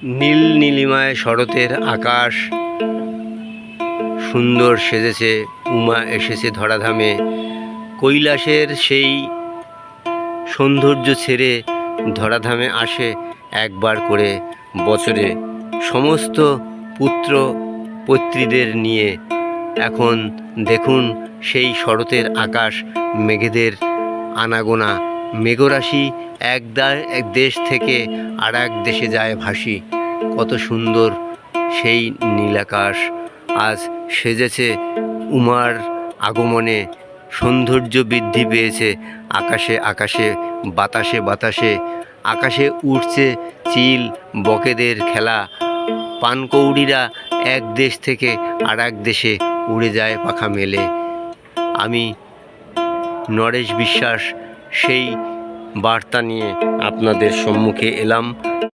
নীল নীলিমায় শরতের আকাশ সুন্দর সেজেছে। উমা এসেছে ধরাধামে। কৈলাসের সেই সৌন্দর্য ছেড়ে ধরাধামে আসে একবার করে বছরে, সমস্ত পুত্র পৌত্রীদের নিয়ে। এখন দেখুন সেই শরতের আকাশ, মেঘেদের আনাগোনা, মেঘরাশি এক দেশ থেকে আর এক দেশে যায় ভাসি। কত সুন্দর সেই নীলাকাশ আজ সেজেছে উমার আগমনে। সৌন্দর্য বৃদ্ধি পেয়েছে আকাশে আকাশে, বাতাসে বাতাসে। আকাশে উঠছে চিল, বকেদের খেলা। পানকৌড়িরা এক দেশ থেকে আর এক দেশে উড়ে যায় পাখা মেলে। আমি নরেশ বিশ্বাস সেই বার্তা নিয়ে আপনাদের সম্মুখে এলাম।